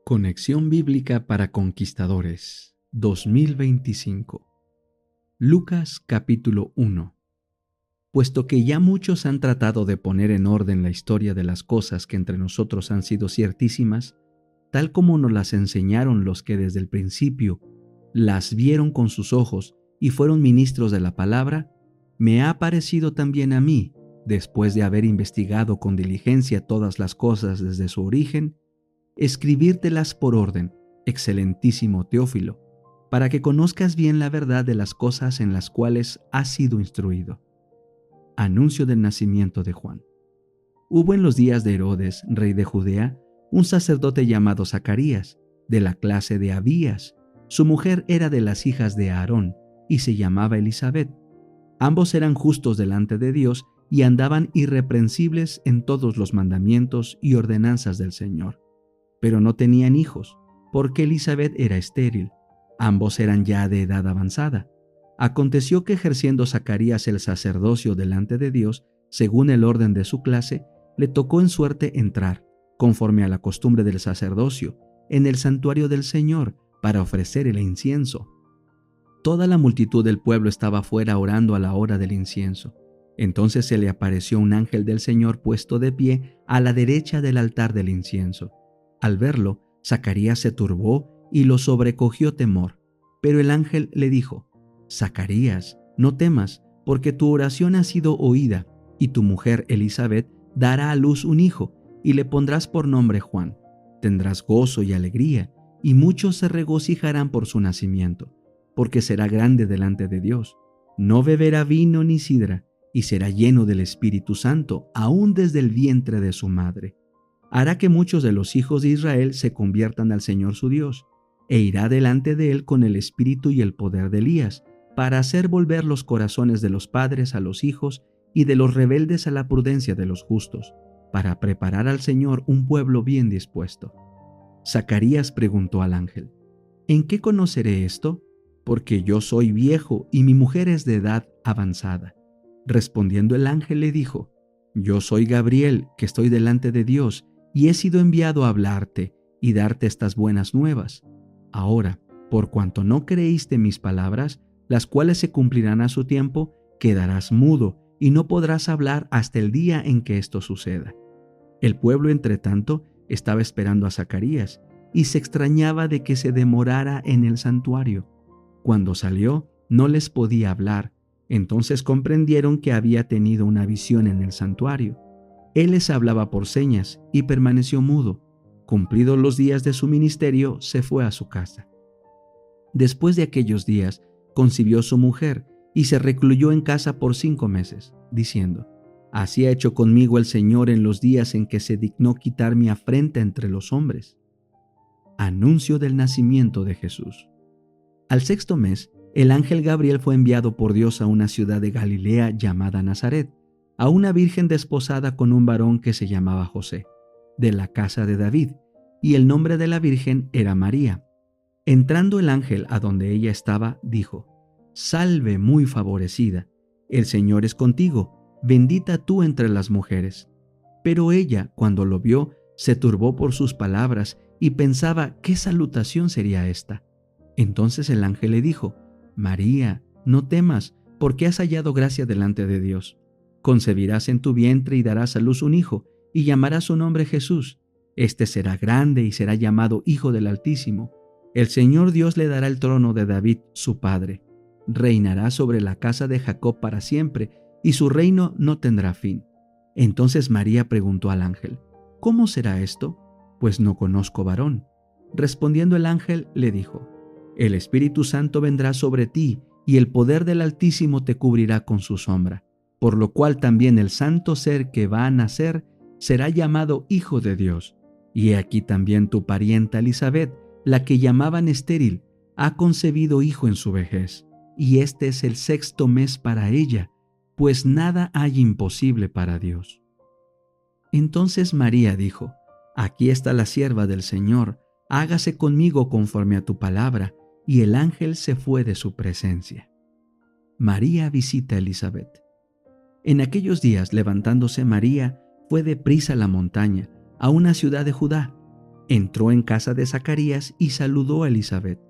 Conexión Bíblica para Conquistadores 2025. Lucas capítulo 1. Puesto que ya muchos han tratado de poner en orden la historia de las cosas que entre nosotros han sido ciertísimas, tal como nos las enseñaron los que desde el principio las vieron con sus ojos y fueron ministros de la palabra, me ha parecido también a mí, después de haber investigado con diligencia todas las cosas desde su origen, escribírtelas por orden, excelentísimo Teófilo, para que conozcas bien la verdad de las cosas en las cuales has sido instruido. Anuncio del nacimiento de Juan. Hubo en los días de Herodes, rey de Judea, un sacerdote llamado Zacarías, de la clase de Abías. Su mujer era de las hijas de Aarón, y se llamaba Elisabet. Ambos eran justos delante de Dios y andaban irreprensibles en todos los mandamientos y ordenanzas del Señor. Pero no tenían hijos, porque Elisabet era estéril. Ambos eran ya de edad avanzada. Aconteció que ejerciendo Zacarías el sacerdocio delante de Dios, según el orden de su clase, le tocó en suerte entrar, conforme a la costumbre del sacerdocio, en el santuario del Señor, para ofrecer el incienso. Toda la multitud del pueblo estaba fuera orando a la hora del incienso. Entonces se le apareció un ángel del Señor puesto de pie a la derecha del altar del incienso. Al verlo, Zacarías se turbó y lo sobrecogió temor. Pero el ángel le dijo: Zacarías, no temas, porque tu oración ha sido oída, y tu mujer Elisabet dará a luz un hijo, y le pondrás por nombre Juan. Tendrás gozo y alegría, y muchos se regocijarán por su nacimiento, porque será grande delante de Dios. No beberá vino ni sidra, y será lleno del Espíritu Santo, aún desde el vientre de su madre. Hará que muchos de los hijos de Israel se conviertan al Señor su Dios, e irá delante de él con el espíritu y el poder de Elías, para hacer volver los corazones de los padres a los hijos y de los rebeldes a la prudencia de los justos, para preparar al Señor un pueblo bien dispuesto. Zacarías preguntó al ángel: ¿En qué conoceré esto? Porque yo soy viejo y mi mujer es de edad avanzada. Respondiendo el ángel le dijo: Yo soy Gabriel, que estoy delante de Dios, y he sido enviado a hablarte y darte estas buenas nuevas. Ahora, por cuanto no creíste mis palabras, las cuales se cumplirán a su tiempo, quedarás mudo y no podrás hablar hasta el día en que esto suceda. El pueblo, entre tanto, estaba esperando a Zacarías y se extrañaba de que se demorara en el santuario. Cuando salió, no les podía hablar. Entonces comprendieron que había tenido una visión en el santuario. Él les hablaba por señas y permaneció mudo. Cumplidos los días de su ministerio, se fue a su casa. Después de aquellos días, concibió su mujer y se recluyó en casa por 5 meses, diciendo: Así ha hecho conmigo el Señor en los días en que se dignó quitar mi afrenta entre los hombres. Anuncio del nacimiento de Jesús. Al 6º mes, el ángel Gabriel fue enviado por Dios a una ciudad de Galilea llamada Nazaret, a una virgen desposada con un varón que se llamaba José, de la casa de David, y el nombre de la virgen era María. Entrando el ángel a donde ella estaba, dijo: Salve muy favorecida, el Señor es contigo, bendita tú entre las mujeres. Pero ella, cuando lo vio, se turbó por sus palabras y pensaba qué salutación sería esta. Entonces el ángel le dijo: María, no temas, porque has hallado gracia delante de Dios. Concebirás en tu vientre y darás a luz un hijo, y llamarás su nombre Jesús. Este será grande y será llamado Hijo del Altísimo. El Señor Dios le dará el trono de David, su padre. Reinará sobre la casa de Jacob para siempre, y su reino no tendrá fin. Entonces María preguntó al ángel: ¿Cómo será esto? Pues no conozco varón. Respondiendo el ángel, le dijo: El Espíritu Santo vendrá sobre ti, y el poder del Altísimo te cubrirá con su sombra, por lo cual también el santo ser que va a nacer será llamado Hijo de Dios. Y he aquí también tu parienta Elisabet, la que llamaban estéril, ha concebido hijo en su vejez, y este es el 6º mes para ella, pues nada hay imposible para Dios. Entonces María dijo: Aquí está la sierva del Señor, hágase conmigo conforme a tu palabra. Y el ángel se fue de su presencia. María visita a Elisabet. En aquellos días, levantándose María, fue deprisa a la montaña, a una ciudad de Judá. entró en casa de Zacarías y saludó a Elisabet.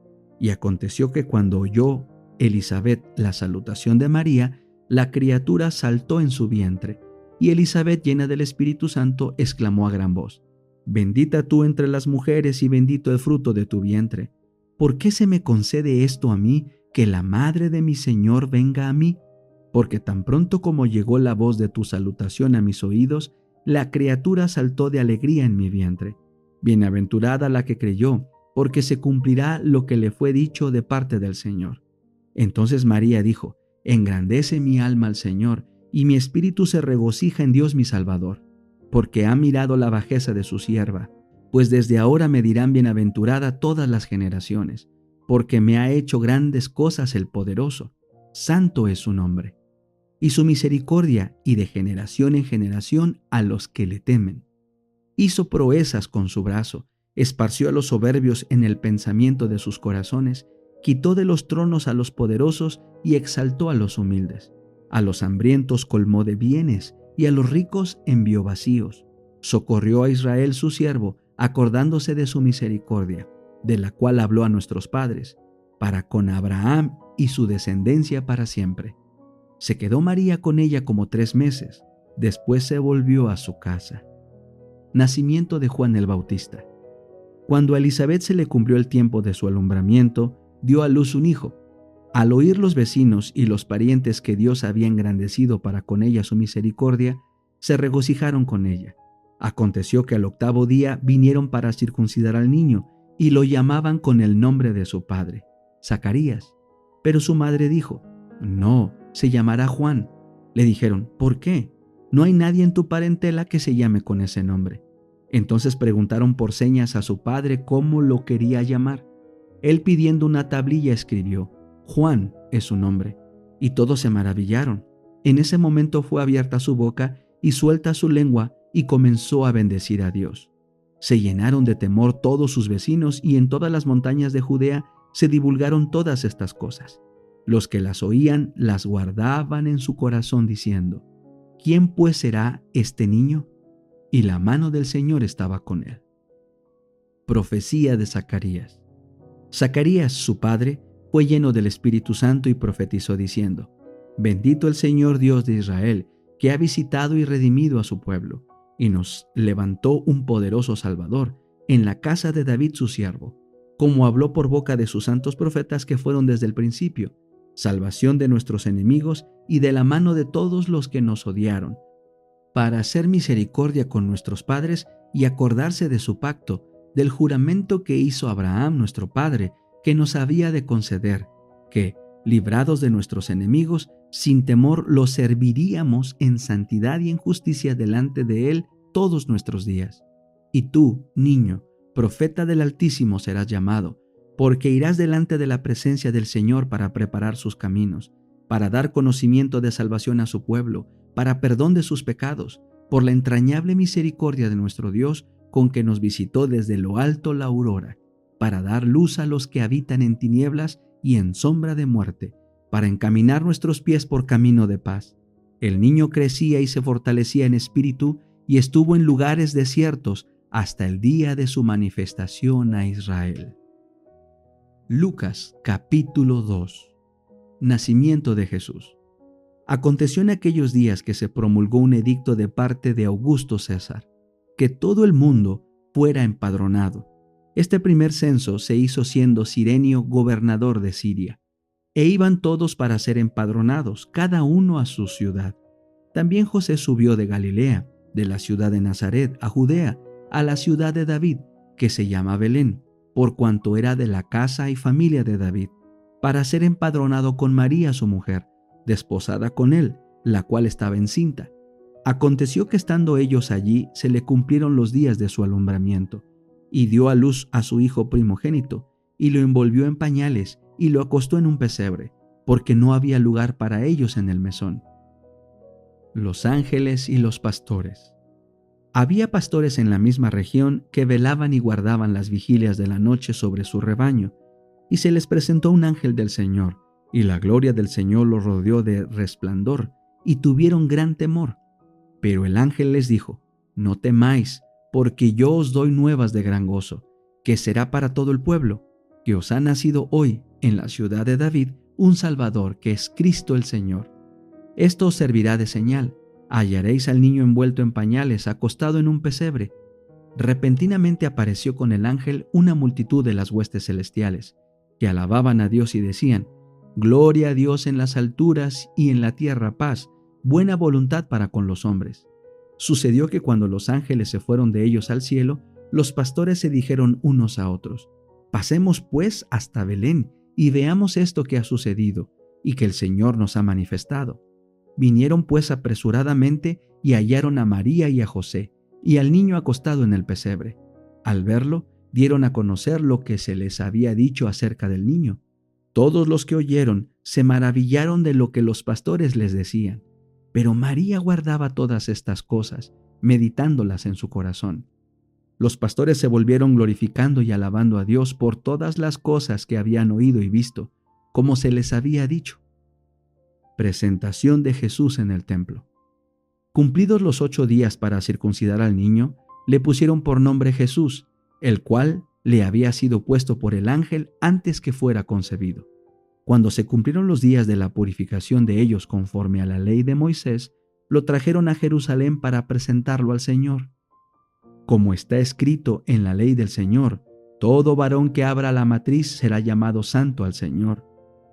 Y aconteció que cuando oyó Elisabet la salutación de María, la criatura saltó en su vientre, y Elisabet, llena del Espíritu Santo, exclamó a gran voz: Bendita tú entre las mujeres y bendito el fruto de tu vientre. ¿Por qué se me concede esto a mí, que la madre de mi Señor venga a mí? Porque tan pronto como llegó la voz de tu salutación a mis oídos, la criatura saltó de alegría en mi vientre. Bienaventurada la que creyó, porque se cumplirá lo que le fue dicho de parte del Señor. Entonces María dijo: Engrandece mi alma al Señor, y mi espíritu se regocija en Dios mi Salvador, porque ha mirado la bajeza de su sierva. Pues desde ahora me dirán bienaventurada todas las generaciones, porque me ha hecho grandes cosas el Poderoso. Santo es su nombre, y su misericordia, y de generación en generación a los que le temen. Hizo proezas con su brazo, esparció a los soberbios en el pensamiento de sus corazones, quitó de los tronos a los poderosos y exaltó a los humildes. A los hambrientos colmó de bienes, y a los ricos envió vacíos. Socorrió a Israel su siervo, acordándose de su misericordia, de la cual habló a nuestros padres, para con Abraham y su descendencia para siempre. Se quedó María con ella como 3 meses, después se volvió a su casa. Nacimiento de Juan el Bautista. Cuando a Elisabet se le cumplió el tiempo de su alumbramiento, dio a luz un hijo. Al oír los vecinos y los parientes que Dios había engrandecido para con ella su misericordia, se regocijaron con ella. Aconteció que al 8º día vinieron para circuncidar al niño, y lo llamaban con el nombre de su padre, Zacarías. Pero su madre dijo: No, se llamará Juan. Le dijeron: ¿Por qué? No hay nadie en tu parentela que se llame con ese nombre. Entonces preguntaron por señas a su padre cómo lo quería llamar. Él, pidiendo una tablilla, escribió: Juan es su nombre. Y todos se maravillaron. En ese momento fue abierta su boca y suelta su lengua, y comenzó a bendecir a Dios. Se llenaron de temor todos sus vecinos, y en todas las montañas de Judea se divulgaron todas estas cosas. Los que las oían las guardaban en su corazón, diciendo: ¿Quién pues será este niño? Y la mano del Señor estaba con él. Profecía de Zacarías. Zacarías, su padre, fue lleno del Espíritu Santo y profetizó diciendo: Bendito el Señor Dios de Israel, que ha visitado y redimido a su pueblo, y nos levantó un poderoso Salvador en la casa de David su siervo, como habló por boca de sus santos profetas que fueron desde el principio, salvación de nuestros enemigos y de la mano de todos los que nos odiaron, para hacer misericordia con nuestros padres y acordarse de su pacto, del juramento que hizo Abraham nuestro padre, que nos había de conceder, que, librados de nuestros enemigos, sin temor los serviríamos en santidad y en justicia delante de él todos nuestros días. Y tú, niño, profeta del Altísimo serás llamado, porque irás delante de la presencia del Señor para preparar sus caminos, para dar conocimiento de salvación a su pueblo, para perdón de sus pecados, por la entrañable misericordia de nuestro Dios, con que nos visitó desde lo alto la aurora, para dar luz a los que habitan en tinieblas y en sombra de muerte, para encaminar nuestros pies por camino de paz. El niño crecía y se fortalecía en espíritu, y estuvo en lugares desiertos hasta el día de su manifestación a Israel. Lucas capítulo 2. Nacimiento de Jesús. Aconteció en aquellos días que se promulgó un edicto de parte de Augusto César, que todo el mundo fuera empadronado. Este primer censo se hizo siendo Cirenio gobernador de Siria, e iban todos para ser empadronados, cada uno a su ciudad. También José subió de Galilea, de la ciudad de Nazaret, a Judea, a la ciudad de David, que se llama Belén, por cuanto era de la casa y familia de David, para ser empadronado con María su mujer, desposada con él, la cual estaba encinta. Aconteció que estando ellos allí, se le cumplieron los días de su alumbramiento, y dio a luz a su hijo primogénito, y lo envolvió en pañales, y lo acostó en un pesebre, porque no había lugar para ellos en el mesón. Los ángeles y los pastores. Había pastores en la misma región que velaban y guardaban las vigilias de la noche sobre su rebaño, y se les presentó un ángel del Señor, y la gloria del Señor los rodeó de resplandor, y tuvieron gran temor. Pero el ángel les dijo: No temáis, porque yo os doy nuevas de gran gozo, que será para todo el pueblo, que os ha nacido hoy en la ciudad de David un Salvador, que es Cristo el Señor. Esto os servirá de señal: hallaréis al niño envuelto en pañales, acostado en un pesebre. Repentinamente apareció con el ángel una multitud de las huestes celestiales, que alababan a Dios y decían: Gloria a Dios en las alturas y en la tierra paz, buena voluntad para con los hombres. Sucedió que cuando los ángeles se fueron de ellos al cielo, los pastores se dijeron unos a otros: Pasemos pues hasta Belén y veamos esto que ha sucedido y que el Señor nos ha manifestado. Vinieron pues apresuradamente y hallaron a María y a José y al niño acostado en el pesebre. Al verlo, dieron a conocer lo que se les había dicho acerca del niño. Todos los que oyeron se maravillaron de lo que los pastores les decían. Pero María guardaba todas estas cosas, meditándolas en su corazón. Los pastores se volvieron glorificando y alabando a Dios por todas las cosas que habían oído y visto, como se les había dicho. Presentación de Jesús en el templo. Cumplidos los 8 días para circuncidar al niño, le pusieron por nombre Jesús, el cual le había sido puesto por el ángel antes que fuera concebido. Cuando se cumplieron los días de la purificación de ellos conforme a la ley de Moisés, lo trajeron a Jerusalén para presentarlo al Señor. Como está escrito en la ley del Señor, todo varón que abra la matriz será llamado santo al Señor.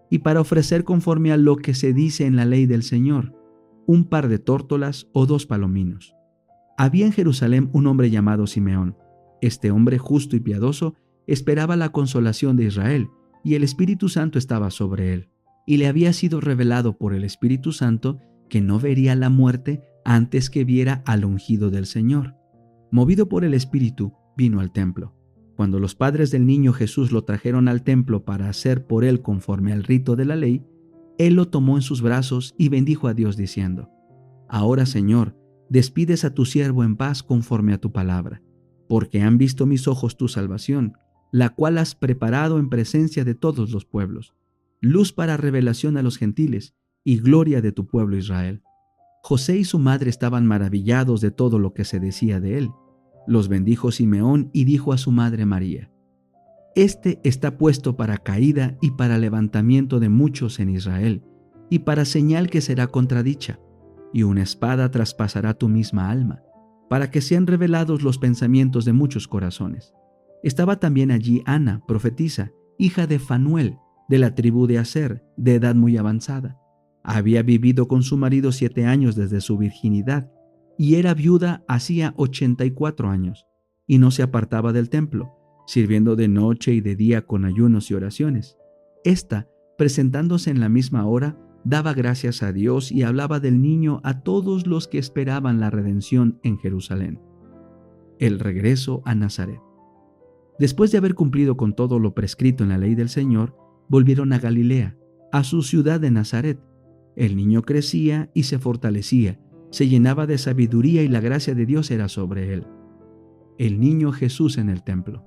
Y para ofrecer conforme a lo que se dice en la ley del Señor, un par de tórtolas o 2 palominos. Había en Jerusalén un hombre llamado Simeón. Este hombre justo y piadoso esperaba la consolación de Israel, y el Espíritu Santo estaba sobre él. Y le había sido revelado por el Espíritu Santo que no vería la muerte antes que viera al ungido del Señor. Movido por el Espíritu, vino al templo. Cuando los padres del niño Jesús lo trajeron al templo para hacer por él conforme al rito de la ley, él lo tomó en sus brazos y bendijo a Dios diciendo: Ahora, Señor, despides a tu siervo en paz conforme a tu palabra, porque han visto mis ojos tu salvación, la cual has preparado en presencia de todos los pueblos, luz para revelación a los gentiles y gloria de tu pueblo Israel. José y su madre estaban maravillados de todo lo que se decía de él. Los bendijo Simeón y dijo a su madre María: Este está puesto para caída y para levantamiento de muchos en Israel, y para señal que será contradicha, y una espada traspasará tu misma alma, para que sean revelados los pensamientos de muchos corazones. Estaba también allí Ana, profetisa, hija de Fanuel, de la tribu de Aser, de edad muy avanzada. Había vivido con su marido 7 años desde su virginidad, y era viuda hacía 84 años, y no se apartaba del templo, sirviendo de noche y de día con ayunos y oraciones. Esta, presentándose en la misma hora, daba gracias a Dios y hablaba del niño a todos los que esperaban la redención en Jerusalén. El regreso a Nazaret. Después de haber cumplido con todo lo prescrito en la ley del Señor, volvieron a Galilea, a su ciudad de Nazaret. El niño crecía y se fortalecía, se llenaba de sabiduría y la gracia de Dios era sobre él. El niño Jesús en el templo.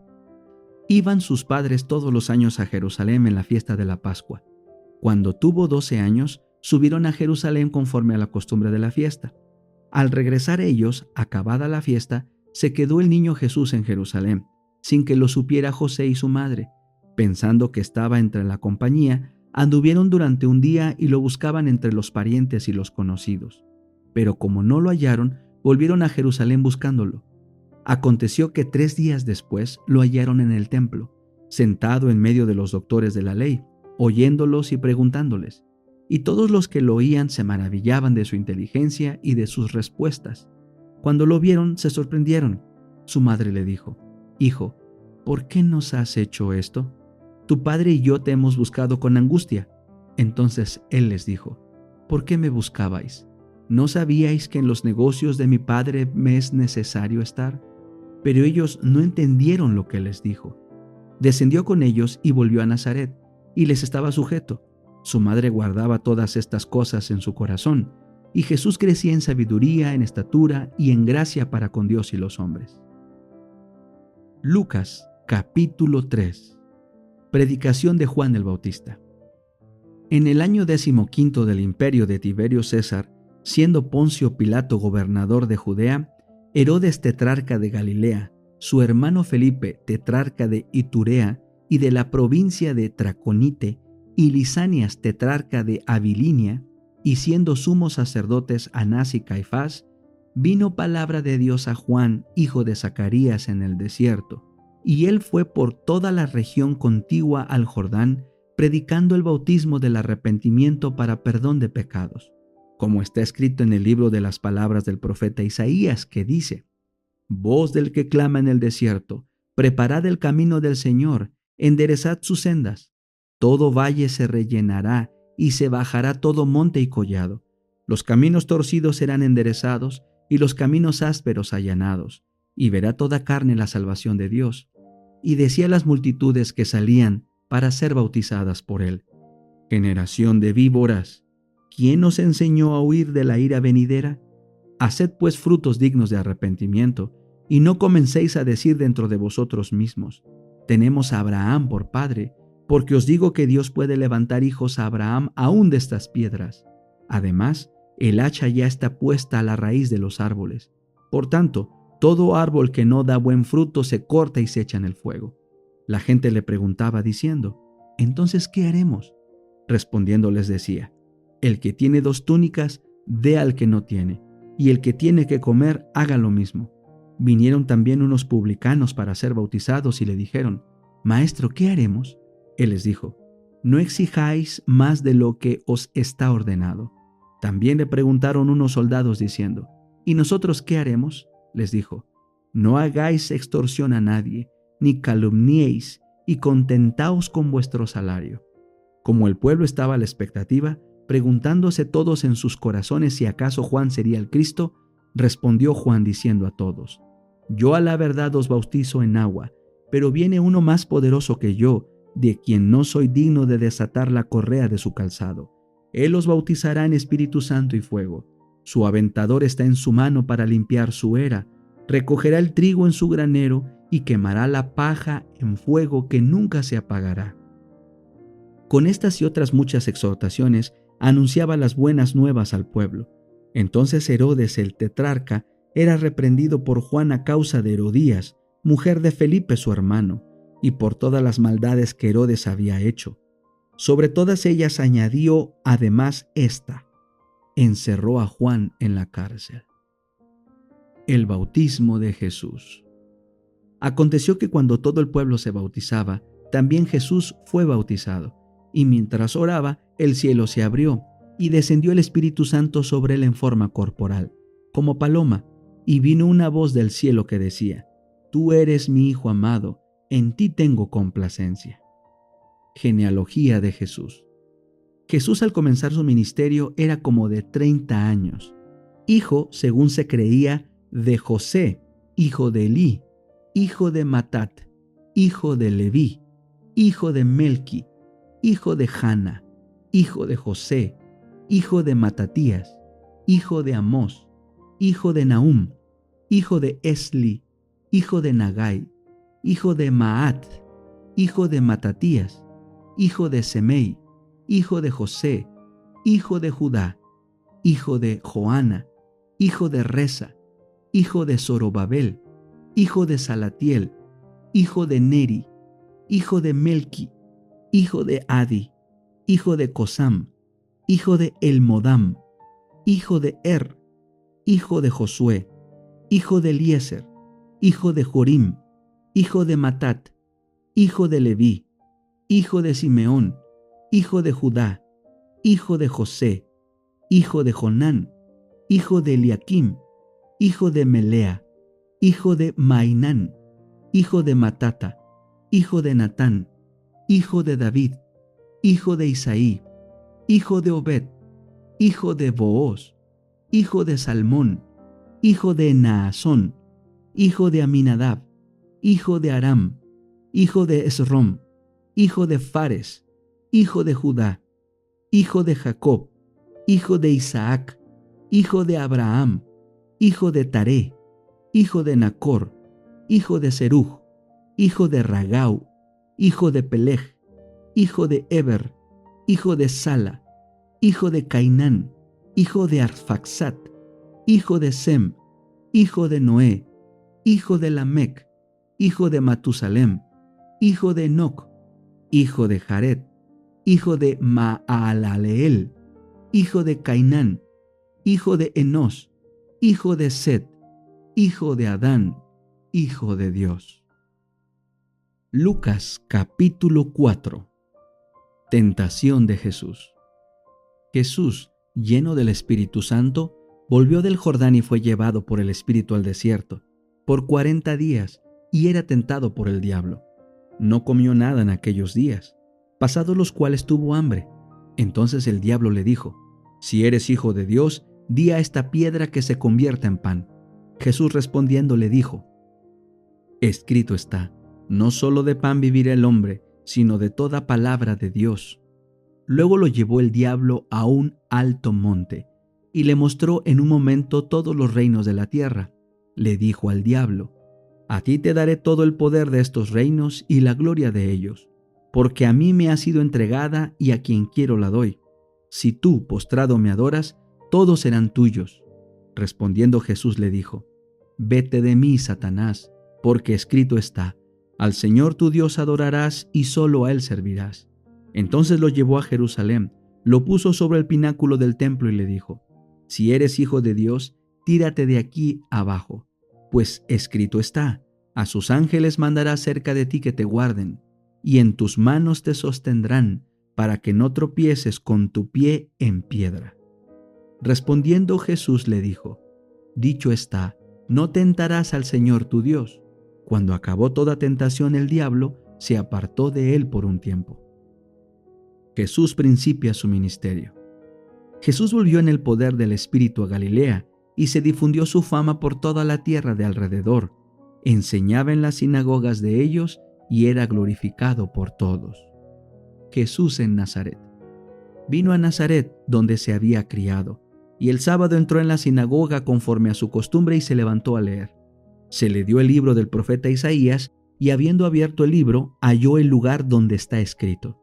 Iban sus padres todos los años a Jerusalén en la fiesta de la Pascua. Cuando tuvo 12 años, subieron a Jerusalén conforme a la costumbre de la fiesta. Al regresar ellos, acabada la fiesta, se quedó el niño Jesús en Jerusalén, sin que lo supiera José y su madre. Pensando que estaba entre la compañía, anduvieron durante un día y lo buscaban entre los parientes y los conocidos. Pero como no lo hallaron, volvieron a Jerusalén buscándolo. Aconteció que 3 días después lo hallaron en el templo, sentado en medio de los doctores de la ley, oyéndolos y preguntándoles. Y todos los que lo oían se maravillaban de su inteligencia y de sus respuestas. Cuando lo vieron, se sorprendieron. Su madre le dijo: Hijo, ¿por qué nos has hecho esto? Tu padre y yo te hemos buscado con angustia. Entonces él les dijo: ¿Por qué me buscabais? ¿No sabíais que en los negocios de mi padre me es necesario estar? Pero ellos no entendieron lo que les dijo. Descendió con ellos y volvió a Nazaret, y les estaba sujeto. Su madre guardaba todas estas cosas en su corazón, y Jesús crecía en sabiduría, en estatura y en gracia para con Dios y los hombres. Lucas, capítulo 3. Predicación de Juan el Bautista. En el año 15 del imperio de Tiberio César, siendo Poncio Pilato gobernador de Judea, Herodes tetrarca de Galilea, su hermano Felipe tetrarca de Iturea y de la provincia de Traconite, y Lisanias tetrarca de Abilinia, y siendo sumos sacerdotes Anás y Caifás, vino palabra de Dios a Juan, hijo de Zacarías, en el desierto, y él fue por toda la región contigua al Jordán, predicando el bautismo del arrepentimiento para perdón de pecados, como está escrito en el libro de las palabras del profeta Isaías, que dice: Voz del que clama en el desierto, preparad el camino del Señor, enderezad sus sendas. Todo valle se rellenará y se bajará todo monte y collado. Los caminos torcidos serán enderezados y los caminos ásperos allanados, y verá toda carne la salvación de Dios. Y decía a las multitudes que salían para ser bautizadas por él: Generación de víboras, ¿quién os enseñó a huir de la ira venidera? Haced pues frutos dignos de arrepentimiento, y no comencéis a decir dentro de vosotros mismos: tenemos a Abraham por padre, porque os digo que Dios puede levantar hijos a Abraham aún de estas piedras. Además, el hacha ya está puesta a la raíz de los árboles. Por tanto, todo árbol que no da buen fruto se corta y se echa en el fuego. La gente le preguntaba diciendo: ¿entonces qué haremos? Respondiendo les decía: el que tiene 2 túnicas, dé al que no tiene, y el que tiene que comer, haga lo mismo. Vinieron también unos publicanos para ser bautizados y le dijeron: Maestro, ¿qué haremos? Él les dijo: no exijáis más de lo que os está ordenado. También le preguntaron unos soldados diciendo: ¿y nosotros qué haremos? Les dijo: no hagáis extorsión a nadie, ni calumniéis, y contentaos con vuestro salario. Como el pueblo estaba a la expectativa, preguntándose todos en sus corazones si acaso Juan sería el Cristo, respondió Juan diciendo a todos: yo a la verdad os bautizo en agua, pero viene uno más poderoso que yo, de quien no soy digno de desatar la correa de su calzado. Él os bautizará en Espíritu Santo y fuego. Su aventador está en su mano para limpiar su era. Recogerá el trigo en su granero y quemará la paja en fuego que nunca se apagará. Con estas y otras muchas exhortaciones anunciaba las buenas nuevas al pueblo. Entonces Herodes el tetrarca era reprendido por Juan a causa de Herodías, mujer de Felipe su hermano, y por todas las maldades que Herodes había hecho. Sobre todas ellas añadió además esta: encerró a Juan en la cárcel. El bautismo de Jesús. Aconteció que cuando todo el pueblo se bautizaba, también Jesús fue bautizado, y mientras oraba, el cielo se abrió, y descendió el Espíritu Santo sobre él en forma corporal, como paloma, y vino una voz del cielo que decía: Tú eres mi Hijo amado, en ti tengo complacencia. Genealogía de Jesús. Jesús, al comenzar su ministerio, era como de 30 años, hijo, según se creía, de José, hijo de Elí, hijo de Matat, hijo de Leví, hijo de Melqui, hijo de Jana, hijo de José, hijo de Matatías, hijo de Amós, hijo de Nahum, hijo de Esli, hijo de Nagai, hijo de Maat, hijo de Matatías, hijo de Semei, hijo de José, hijo de Judá, hijo de Joana, hijo de Resa, hijo de Zorobabel, hijo de Salatiel, hijo de Neri, hijo de Melqui, hijo de Adi, hijo de Cosam, hijo de Elmodam, hijo de hijo de Josué, hijo de Eliezer, hijo de Jorim, hijo de Matat, hijo de Leví, hijo de Simeón, hijo de Judá, hijo de José, hijo de Jonán, hijo de Eliakim, hijo de Melea, hijo de Mainán, hijo de Matata, hijo de Natán, hijo de David, hijo de Isaí, hijo de Obed, hijo de Booz, hijo de Salmón, hijo de Naasón, hijo de Aminadab, hijo de Aram, hijo de Esrom, hijo de Fares, hijo de Judá, hijo de Jacob, hijo de Isaac, hijo de Abraham, hijo de Taré, hijo de Nacor, hijo de Serug, hijo de Ragau, hijo de Peleg, hijo de Eber, hijo de Sala, hijo de Cainán, hijo de Arfaxad, hijo de Sem, hijo de Noé, hijo de Lamec, hijo de Matusalem, hijo de Enoc, hijo de Jared, hijo de Maalaleel, hijo de Cainán, hijo de Enos, hijo de Set, hijo de Adán, hijo de Dios. Lucas capítulo 4. Tentación de Jesús. Jesús, lleno del Espíritu Santo, volvió del Jordán y fue llevado por el Espíritu al desierto por 40 días y era tentado por el diablo. No comió nada en aquellos días, pasados los cuales tuvo hambre. Entonces el diablo le dijo: Si eres hijo de Dios, di a esta piedra que se convierta en pan. Jesús respondiendo le dijo: Escrito está, no solo de pan vivirá el hombre, sino de toda palabra de Dios. Luego lo llevó el diablo a un alto monte, y le mostró en un momento todos los reinos de la tierra. Le dijo al diablo: A ti te daré todo el poder de estos reinos y la gloria de ellos, porque a mí me ha sido entregada y a quien quiero la doy. Si tú, postrado, me adoras, todos serán tuyos. Respondiendo Jesús le dijo: Vete de mí, Satanás, porque escrito está: Al Señor tu Dios adorarás y solo a Él servirás. Entonces lo llevó a Jerusalén, lo puso sobre el pináculo del templo y le dijo: Si eres hijo de Dios, tírate de aquí abajo, pues escrito está: A sus ángeles mandará cerca de ti que te guarden, y en tus manos te sostendrán, para que no tropieces con tu pie en piedra. Respondiendo Jesús le dijo: Dicho está, no tentarás al Señor tu Dios. Cuando acabó toda tentación, el diablo se apartó de él por un tiempo. Jesús principia su ministerio. Jesús volvió en el poder del Espíritu a Galilea, y se difundió su fama por toda la tierra de alrededor. Enseñaba en las sinagogas de ellos y era glorificado por todos. Jesús en Nazaret. Vino a Nazaret, donde se había criado, y el sábado entró en la sinagoga conforme a su costumbre y se levantó a leer. Se le dio el libro del profeta Isaías, y habiendo abierto el libro, halló el lugar donde está escrito: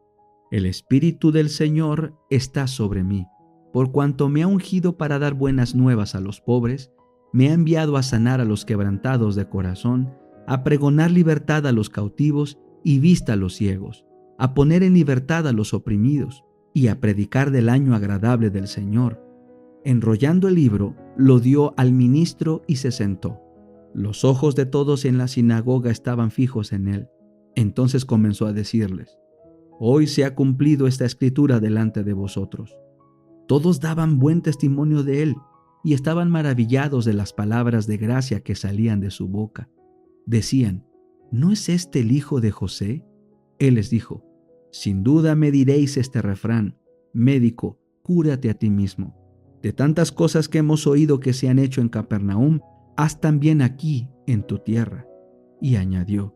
El Espíritu del Señor está sobre mí, por cuanto me ha ungido para dar buenas nuevas a los pobres, me ha enviado a sanar a los quebrantados de corazón, a pregonar libertad a los cautivos y vista a los ciegos, a poner en libertad a los oprimidos y a predicar del año agradable del Señor. Enrollando el libro, lo dio al ministro y se sentó. Los ojos de todos en la sinagoga estaban fijos en él. Entonces comenzó a decirles: Hoy se ha cumplido esta escritura delante de vosotros. Todos daban buen testimonio de él y estaban maravillados de las palabras de gracia que salían de su boca. Decían: ¿No es este el hijo de José? Él les dijo: Sin duda me diréis este refrán: Médico, cúrate a ti mismo. De tantas cosas que hemos oído que se han hecho en Capernaum, haz también aquí en tu tierra. Y añadió: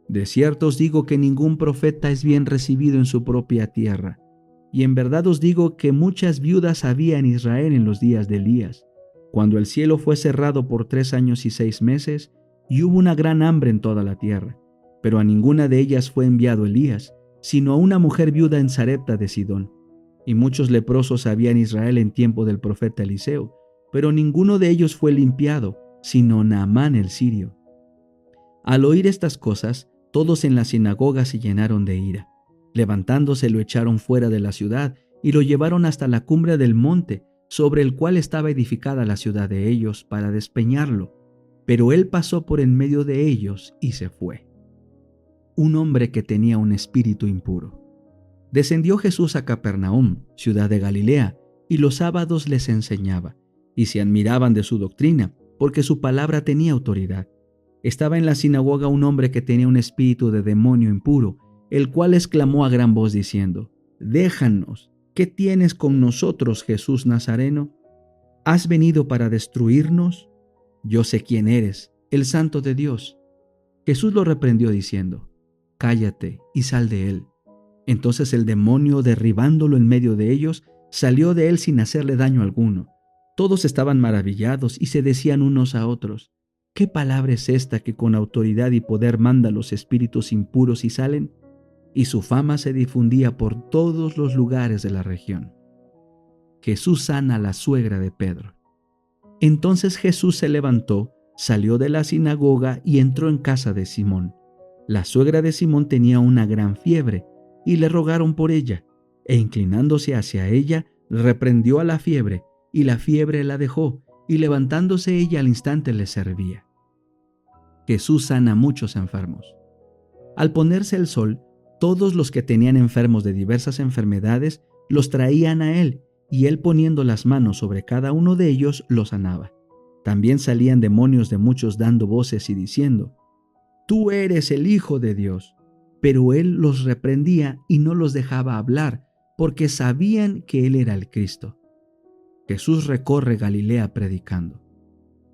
De cierto os digo que ningún profeta es bien recibido en su propia tierra. Y en verdad os digo que muchas viudas había en Israel en los días de Elías, cuando el cielo fue cerrado por 3 años y 6 meses, y hubo una gran hambre en toda la tierra. Pero a ninguna de ellas fue enviado Elías, sino a una mujer viuda en Sarepta de Sidón. Y muchos leprosos había en Israel en tiempo del profeta Eliseo, pero ninguno de ellos fue limpiado, sino Naamán el sirio. Al oír estas cosas, todos en la sinagoga se llenaron de ira. Levantándose lo echaron fuera de la ciudad y lo llevaron hasta la cumbre del monte, sobre el cual estaba edificada la ciudad de ellos, para despeñarlo. Pero él pasó por en medio de ellos y se fue. Un hombre que tenía un espíritu impuro. Descendió Jesús a Capernaum, ciudad de Galilea, y los sábados les enseñaba, y se admiraban de su doctrina, porque su palabra tenía autoridad. Estaba en la sinagoga un hombre que tenía un espíritu de demonio impuro, el cual exclamó a gran voz diciendo: Déjanos, ¿qué tienes con nosotros, Jesús Nazareno? ¿Has venido para destruirnos? Yo sé quién eres, el Santo de Dios. Jesús lo reprendió diciendo: Cállate y sal de él. Entonces el demonio, derribándolo en medio de ellos, salió de él sin hacerle daño alguno. Todos estaban maravillados y se decían unos a otros: ¿Qué palabra es esta que con autoridad y poder manda a los espíritus impuros y salen? Y su fama se difundía por todos los lugares de la región. Jesús sana a la suegra de Pedro. Entonces Jesús se levantó, salió de la sinagoga y entró en casa de Simón. La suegra de Simón tenía una gran fiebre, y le rogaron por ella, e inclinándose hacia ella, reprendió a la fiebre, y la fiebre la dejó, y levantándose ella al instante le servía. Jesús sana a muchos enfermos. Al ponerse el sol, todos los que tenían enfermos de diversas enfermedades los traían a él, y él poniendo las manos sobre cada uno de ellos los sanaba. También salían demonios de muchos dando voces y diciendo: «Tú eres el Hijo de Dios». Pero él los reprendía y no los dejaba hablar, porque sabían que él era el Cristo. Jesús recorre Galilea predicando.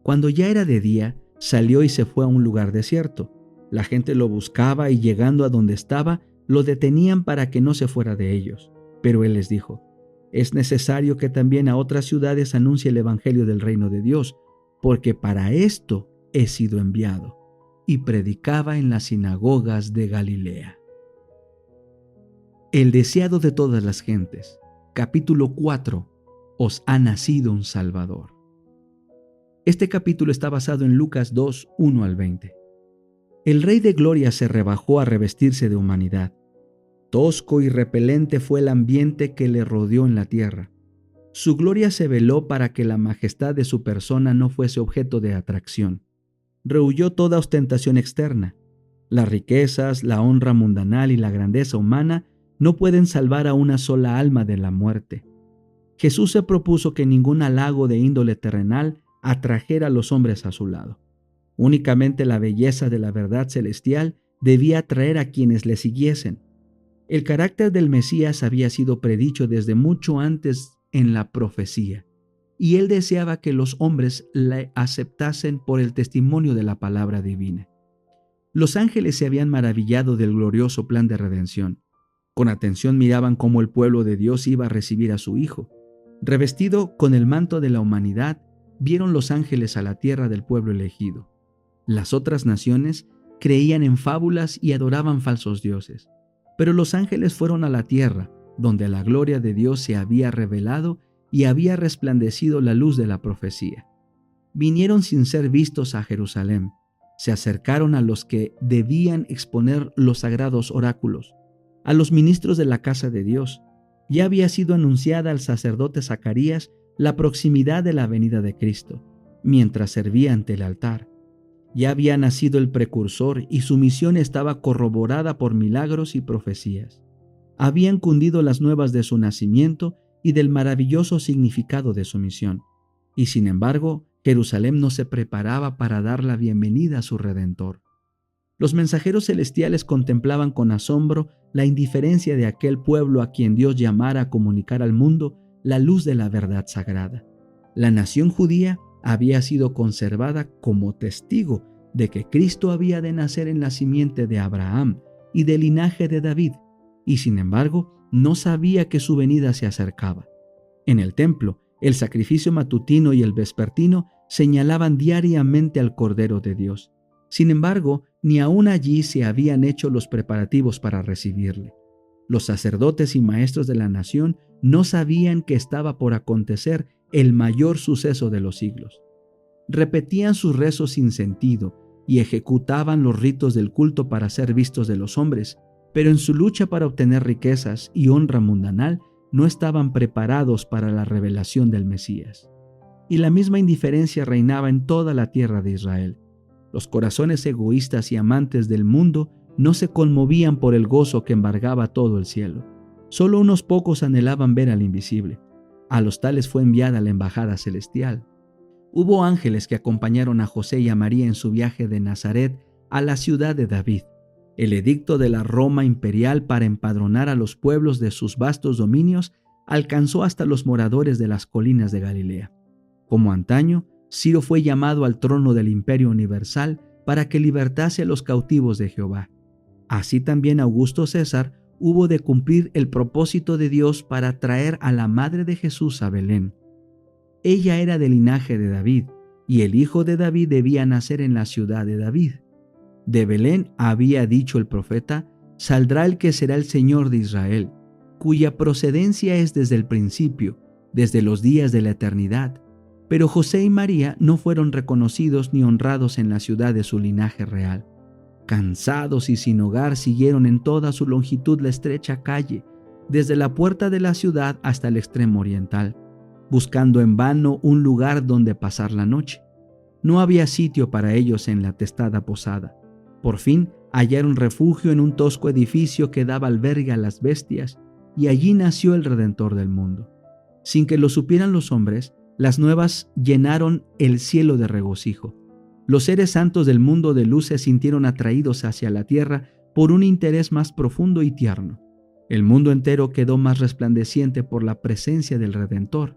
Cuando ya era de día, salió y se fue a un lugar desierto. La gente lo buscaba y llegando a donde estaba, lo detenían para que no se fuera de ellos. Pero él les dijo: «Es necesario que también a otras ciudades anuncie el evangelio del reino de Dios, porque para esto he sido enviado». Y predicaba en las sinagogas de Galilea. El deseado de todas las gentes. Capítulo 4. Os ha nacido un Salvador. Este capítulo está basado en Lucas 2, 1 al 20. El Rey de Gloria se rebajó a revestirse de humanidad. Tosco y repelente fue el ambiente que le rodeó en la tierra. Su gloria se veló para que la majestad de su persona no fuese objeto de atracción. Rehuyó toda ostentación externa. Las riquezas, la honra mundanal y la grandeza humana no pueden salvar a una sola alma de la muerte. Jesús se propuso que ningún halago de índole terrenal atrajera a los hombres a su lado. Únicamente la belleza de la verdad celestial debía atraer a quienes le siguiesen. El carácter del Mesías había sido predicho desde mucho antes en la profecía, y él deseaba que los hombres le aceptasen por el testimonio de la palabra divina. Los ángeles se habían maravillado del glorioso plan de redención. Con atención miraban cómo el pueblo de Dios iba a recibir a su Hijo. Revestido con el manto de la humanidad, vieron los ángeles a la tierra del pueblo elegido. Las otras naciones creían en fábulas y adoraban falsos dioses. Pero los ángeles fueron a la tierra, donde la gloria de Dios se había revelado y había resplandecido la luz de la profecía. Vinieron sin ser vistos a Jerusalén. Se acercaron a los que debían exponer los sagrados oráculos, a los ministros de la casa de Dios. Ya había sido anunciada al sacerdote Zacarías la proximidad de la venida de Cristo, mientras servía ante el altar. Ya había nacido el precursor y su misión estaba corroborada por milagros y profecías. Habían cundido las nuevas de su nacimiento y del maravilloso significado de su misión. Y sin embargo, Jerusalén no se preparaba para dar la bienvenida a su Redentor. Los mensajeros celestiales contemplaban con asombro la indiferencia de aquel pueblo a quien Dios llamara a comunicar al mundo la luz de la verdad sagrada. La nación judía había sido conservada como testigo de que Cristo había de nacer en la simiente de Abraham y del linaje de David, y sin embargo no sabía que su venida se acercaba. En el templo, el sacrificio matutino y el vespertino señalaban diariamente al Cordero de Dios. Sin embargo, ni aún allí se habían hecho los preparativos para recibirle. Los sacerdotes y maestros de la nación no sabían que estaba por acontecer el mayor suceso de los siglos. Repetían sus rezos sin sentido y ejecutaban los ritos del culto para ser vistos de los hombres, pero en su lucha para obtener riquezas y honra mundanal no estaban preparados para la revelación del Mesías. Y la misma indiferencia reinaba en toda la tierra de Israel. Los corazones egoístas y amantes del mundo no se conmovían por el gozo que embargaba todo el cielo. Solo unos pocos anhelaban ver al invisible. A los tales fue enviada la embajada celestial. Hubo ángeles que acompañaron a José y a María en su viaje de Nazaret a la ciudad de David. El edicto de la Roma imperial para empadronar a los pueblos de sus vastos dominios alcanzó hasta los moradores de las colinas de Galilea. Como antaño, Ciro fue llamado al trono del imperio universal para que libertase a los cautivos de Jehová. Así también Augusto César hubo de cumplir el propósito de Dios para traer a la madre de Jesús a Belén. Ella era del linaje de David, y el hijo de David debía nacer en la ciudad de David. De Belén había dicho el profeta: saldrá el que será el Señor de Israel, cuya procedencia es desde el principio, desde los días de la eternidad. Pero José y María no fueron reconocidos ni honrados en la ciudad de su linaje real. Cansados y sin hogar, siguieron en toda su longitud la estrecha calle, desde la puerta de la ciudad hasta el extremo oriental, buscando en vano un lugar donde pasar la noche. No había sitio para ellos en la atestada posada. Por fin hallaron refugio en un tosco edificio que daba albergue a las bestias, y allí nació el Redentor del mundo. Sin que lo supieran los hombres, las nuevas llenaron el cielo de regocijo. Los seres santos del mundo de luz se sintieron atraídos hacia la tierra por un interés más profundo y tierno. El mundo entero quedó más resplandeciente por la presencia del Redentor.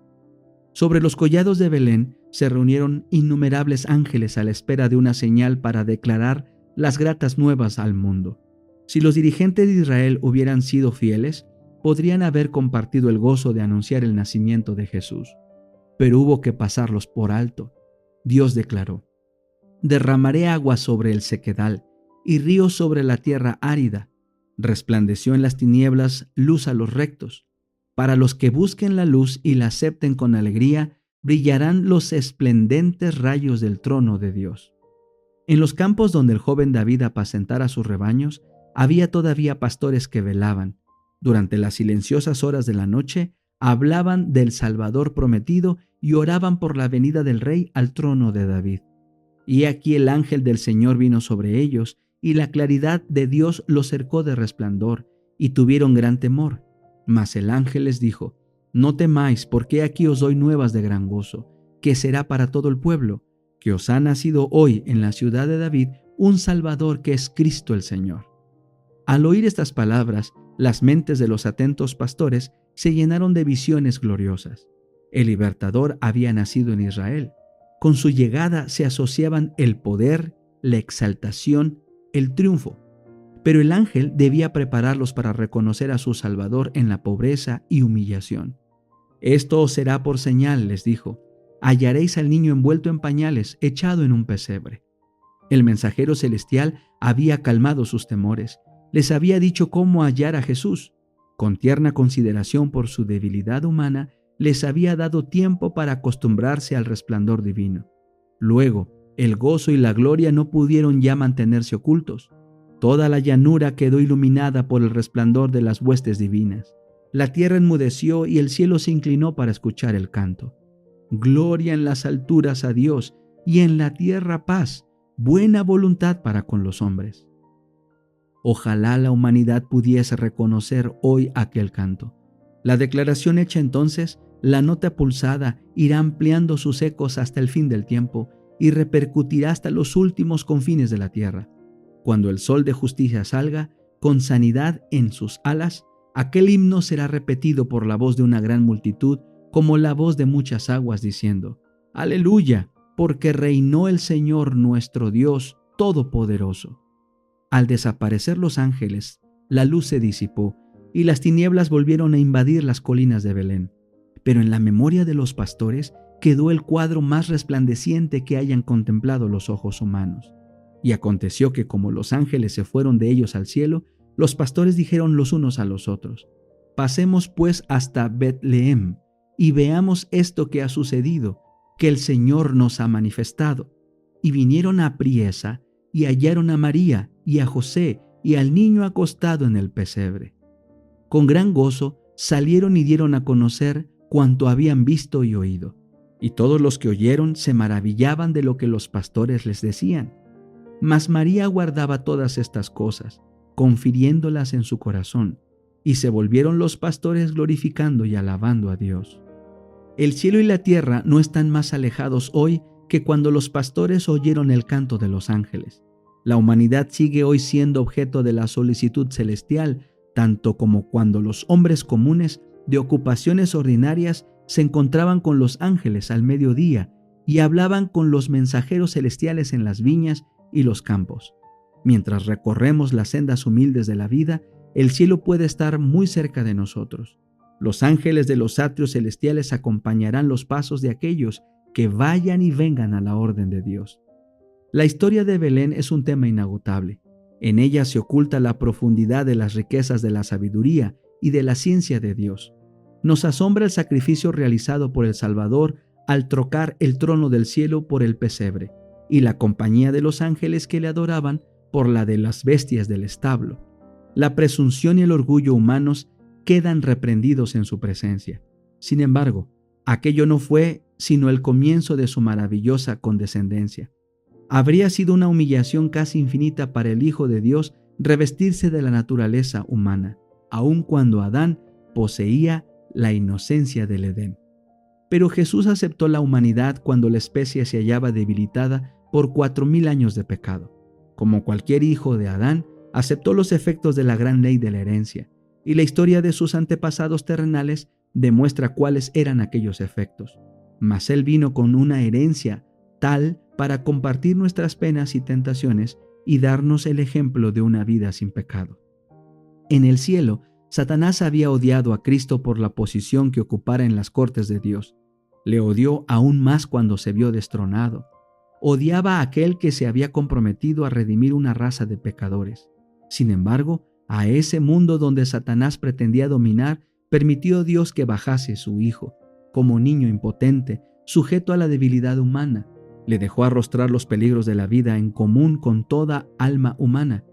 Sobre los collados de Belén se reunieron innumerables ángeles a la espera de una señal para declarar las gratas nuevas al mundo. Si los dirigentes de Israel hubieran sido fieles, podrían haber compartido el gozo de anunciar el nacimiento de Jesús. Pero hubo que pasarlos por alto. Dios declaró: derramaré agua sobre el sequedal y ríos sobre la tierra árida. Resplandeció en las tinieblas luz a los rectos. Para los que busquen la luz y la acepten con alegría, brillarán los esplendentes rayos del trono de Dios. En los campos donde el joven David apacentara sus rebaños, había todavía pastores que velaban. Durante las silenciosas horas de la noche, hablaban del Salvador prometido y oraban por la venida del Rey al trono de David. Y aquí el ángel del Señor vino sobre ellos, y la claridad de Dios los cercó de resplandor, y tuvieron gran temor. Mas el ángel les dijo: no temáis, porque aquí os doy nuevas de gran gozo, que será para todo el pueblo, que os ha nacido hoy en la ciudad de David un Salvador, que es Cristo el Señor. Al oír estas palabras, las mentes de los atentos pastores se llenaron de visiones gloriosas. El libertador había nacido en Israel. Con su llegada se asociaban el poder, la exaltación, el triunfo. Pero el ángel debía prepararlos para reconocer a su Salvador en la pobreza y humillación. Esto os será por señal, les dijo: hallaréis al niño envuelto en pañales, echado en un pesebre. El mensajero celestial había calmado sus temores. Les había dicho cómo hallar a Jesús. Con tierna consideración por su debilidad humana, les había dado tiempo para acostumbrarse al resplandor divino. Luego, el gozo y la gloria no pudieron ya mantenerse ocultos. Toda la llanura quedó iluminada por el resplandor de las huestes divinas. La tierra enmudeció y el cielo se inclinó para escuchar el canto. Gloria en las alturas a Dios, y en la tierra paz, buena voluntad para con los hombres. Ojalá la humanidad pudiese reconocer hoy aquel canto. La declaración hecha entonces, la nota pulsada, irá ampliando sus ecos hasta el fin del tiempo y repercutirá hasta los últimos confines de la tierra. Cuando el sol de justicia salga, con sanidad en sus alas, aquel himno será repetido por la voz de una gran multitud, como la voz de muchas aguas, diciendo: ¡Aleluya! Porque reinó el Señor nuestro Dios Todopoderoso. Al desaparecer los ángeles, la luz se disipó y las tinieblas volvieron a invadir las colinas de Belén. Pero en la memoria de los pastores quedó el cuadro más resplandeciente que hayan contemplado los ojos humanos. Y aconteció que como los ángeles se fueron de ellos al cielo, los pastores dijeron los unos a los otros: pasemos pues hasta Betlehem y veamos esto que ha sucedido, que el Señor nos ha manifestado. Y vinieron apriesa y hallaron a María y a José y al niño acostado en el pesebre. Con gran gozo salieron y dieron a conocer cuanto habían visto y oído. Y todos los que oyeron se maravillaban de lo que los pastores les decían. Mas María guardaba todas estas cosas, confiriéndolas en su corazón, y se volvieron los pastores glorificando y alabando a Dios. El cielo y la tierra no están más alejados hoy que cuando los pastores oyeron el canto de los ángeles. La humanidad sigue hoy siendo objeto de la solicitud celestial, tanto como cuando los hombres comunes de ocupaciones ordinarias se encontraban con los ángeles al mediodía y hablaban con los mensajeros celestiales en las viñas y los campos. Mientras recorremos las sendas humildes de la vida, el cielo puede estar muy cerca de nosotros. Los ángeles de los atrios celestiales acompañarán los pasos de aquellos que vayan y vengan a la orden de Dios. La historia de Belén es un tema inagotable. En ella se oculta la profundidad de las riquezas de la sabiduría y de la ciencia de Dios. Nos asombra el sacrificio realizado por el Salvador al trocar el trono del cielo por el pesebre, y la compañía de los ángeles que le adoraban por la de las bestias del establo. La presunción y el orgullo humanos quedan reprendidos en su presencia. Sin embargo, aquello no fue sino el comienzo de su maravillosa condescendencia. Habría sido una humillación casi infinita para el Hijo de Dios revestirse de la naturaleza humana, aun cuando Adán poseía la inocencia del Edén. Pero Jesús aceptó la humanidad cuando la especie se hallaba debilitada por 4000 años de pecado. Como cualquier hijo de Adán, aceptó los efectos de la gran ley de la herencia, y la historia de sus antepasados terrenales demuestra cuáles eran aquellos efectos. Mas Él vino con una herencia tal para compartir nuestras penas y tentaciones y darnos el ejemplo de una vida sin pecado. En el cielo, Satanás había odiado a Cristo por la posición que ocupara en las cortes de Dios. Le odió aún más cuando se vio destronado. Odiaba a aquel que se había comprometido a redimir una raza de pecadores. Sin embargo, a ese mundo donde Satanás pretendía dominar, permitió Dios que bajase su Hijo, como niño impotente, sujeto a la debilidad humana. Le dejó arrostrar los peligros de la vida en común con toda alma humana,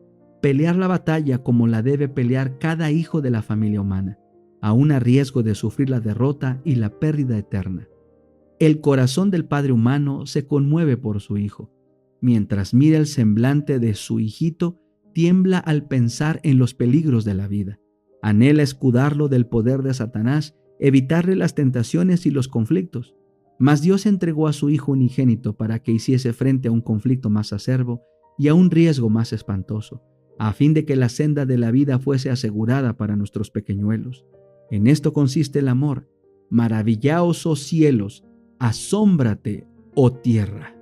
pelear la batalla como la debe pelear cada hijo de la familia humana, aún a riesgo de sufrir la derrota y la pérdida eterna. El corazón del Padre humano se conmueve por su Hijo. Mientras mira el semblante de su hijito, tiembla al pensar en los peligros de la vida. Anhela escudarlo del poder de Satanás, evitarle las tentaciones y los conflictos. Mas Dios entregó a su Hijo unigénito para que hiciese frente a un conflicto más acerbo y a un riesgo más espantoso, a fin de que la senda de la vida fuese asegurada para nuestros pequeñuelos. En esto consiste el amor. Maravillaos, oh cielos, asómbrate, oh tierra.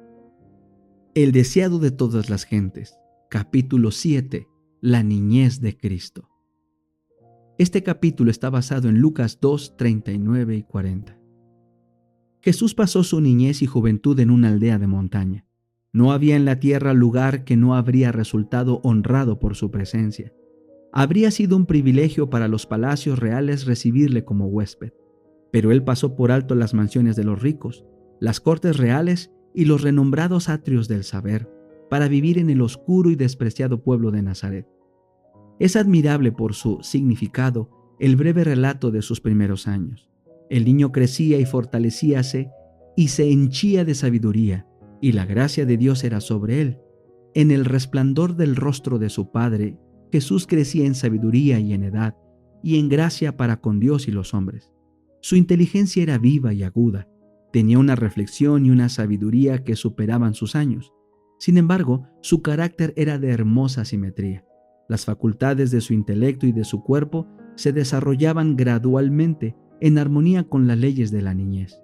El deseado de todas las gentes. Capítulo 7. La niñez de Cristo. Este capítulo está basado en Lucas 2, 39 y 40. Jesús pasó su niñez y juventud en una aldea de montaña. No había en la tierra lugar que no habría resultado honrado por su presencia. Habría sido un privilegio para los palacios reales recibirle como huésped. Pero él pasó por alto las mansiones de los ricos, las cortes reales y los renombrados atrios del saber, para vivir en el oscuro y despreciado pueblo de Nazaret. Es admirable por su significado el breve relato de sus primeros años. El niño crecía y fortalecíase y se henchía de sabiduría, y la gracia de Dios era sobre él. En el resplandor del rostro de su padre, Jesús crecía en sabiduría y en edad, y en gracia para con Dios y los hombres. Su inteligencia era viva y aguda, tenía una reflexión y una sabiduría que superaban sus años. Sin embargo, su carácter era de hermosa simetría. Las facultades de su intelecto y de su cuerpo se desarrollaban gradualmente en armonía con las leyes de la niñez.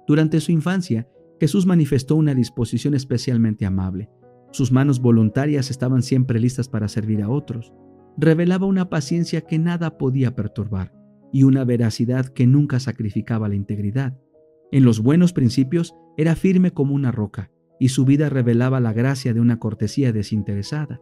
Durante su infancia, Jesús manifestó una disposición especialmente amable. Sus manos voluntarias estaban siempre listas para servir a otros. Revelaba una paciencia que nada podía perturbar y una veracidad que nunca sacrificaba la integridad. En los buenos principios era firme como una roca, y su vida revelaba la gracia de una cortesía desinteresada.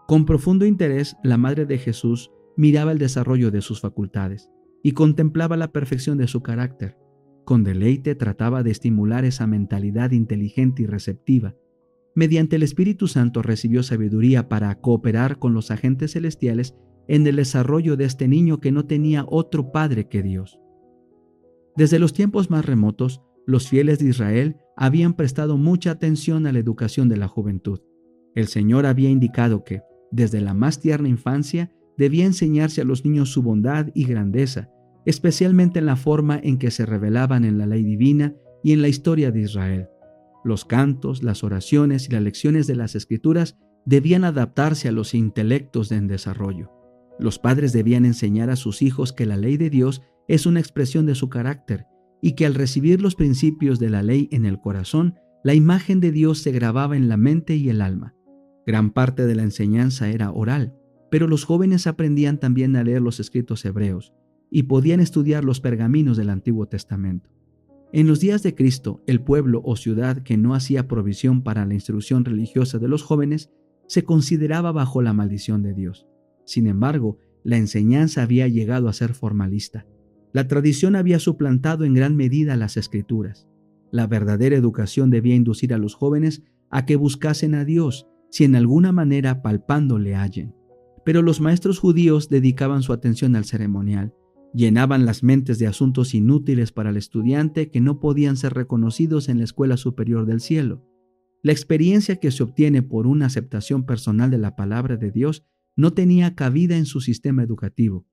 Con profundo interés, la madre de Jesús miraba el desarrollo de sus facultades y contemplaba la perfección de su carácter. Con deleite trataba de estimular esa mentalidad inteligente y receptiva. Mediante el Espíritu Santo recibió sabiduría para cooperar con los agentes celestiales en el desarrollo de este niño que no tenía otro padre que Dios. Desde los tiempos más remotos, los fieles de Israel habían prestado mucha atención a la educación de la juventud. El Señor había indicado que, desde la más tierna infancia, debía enseñarse a los niños su bondad y grandeza, especialmente en la forma en que se revelaban en la ley divina y en la historia de Israel. Los cantos, las oraciones y las lecciones de las Escrituras debían adaptarse a los intelectos en desarrollo. Los padres debían enseñar a sus hijos que la ley de Dios es una expresión de su carácter y que al recibir los principios de la ley en el corazón, la imagen de Dios se grababa en la mente y el alma. Gran parte de la enseñanza era oral, pero los jóvenes aprendían también a leer los escritos hebreos y podían estudiar los pergaminos del Antiguo Testamento. En los días de Cristo, el pueblo o ciudad que no hacía provisión para la instrucción religiosa de los jóvenes se consideraba bajo la maldición de Dios. Sin embargo, la enseñanza había llegado a ser formalista. La tradición había suplantado en gran medida las Escrituras. La verdadera educación debía inducir a los jóvenes a que buscasen a Dios, si en alguna manera palpando le hallen. Pero los maestros judíos dedicaban su atención al ceremonial, llenaban las mentes de asuntos inútiles para el estudiante que no podían ser reconocidos en la escuela superior del cielo. La experiencia que se obtiene por una aceptación personal de la palabra de Dios no tenía cabida en su sistema educativo.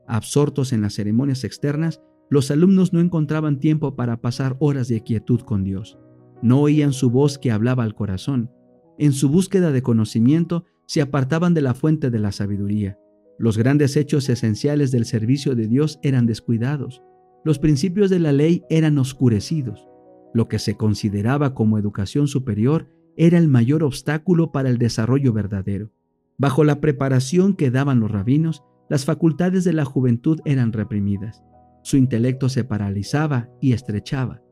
Absortos en las ceremonias externas, los alumnos no encontraban tiempo para pasar horas de quietud con Dios. No oían su voz que hablaba al corazón. En su búsqueda de conocimiento, se apartaban de la fuente de la sabiduría. Los grandes hechos esenciales del servicio de Dios eran descuidados. Los principios de la ley eran oscurecidos. Lo que se consideraba como educación superior era el mayor obstáculo para el desarrollo verdadero. Bajo la preparación que daban los rabinos, las facultades de la juventud eran reprimidas. Su intelecto se paralizaba y estrechaba.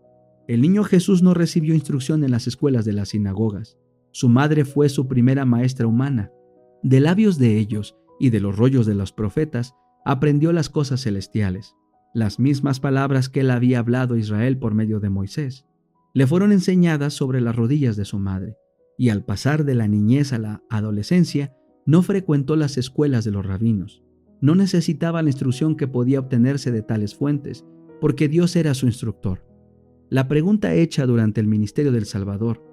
El niño Jesús no recibió instrucción en las escuelas de las sinagogas. Su madre fue su primera maestra humana. De labios de ellos y de los rollos de los profetas, aprendió las cosas celestiales, las mismas palabras que él había hablado a Israel por medio de Moisés. Le fueron enseñadas sobre las rodillas de su madre, y al pasar de la niñez a la adolescencia, no frecuentó las escuelas de los rabinos. No necesitaba la instrucción que podía obtenerse de tales fuentes, porque Dios era su instructor. La pregunta hecha durante el ministerio del Salvador,